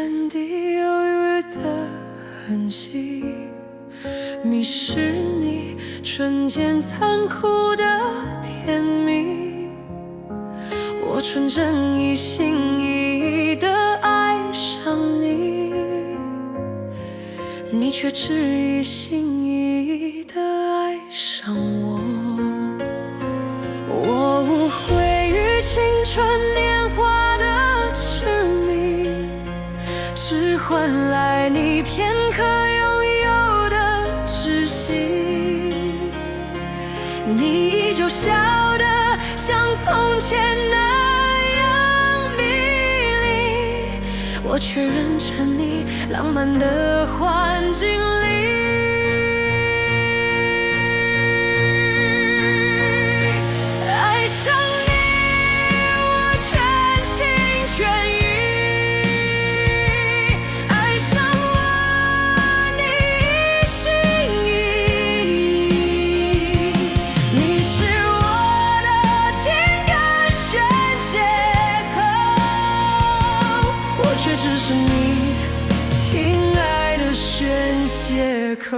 眼底犹豫的痕迹，迷失你瞬间残酷的甜蜜。我纯真一心一意的爱上你，你却只一心一意的爱上我。我无悔于青春年华的痴迷，只换来你片刻拥有的窒息。你依旧笑得像从前那样迷离，我却仍沉溺浪漫的环境里。爱上你，我全心全意；爱上我，你一心一意。你是我的情感宣泄口，我却只是你亲爱的宣泄口。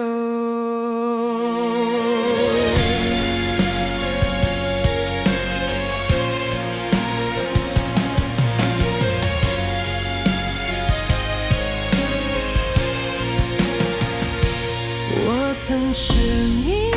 我曾痴迷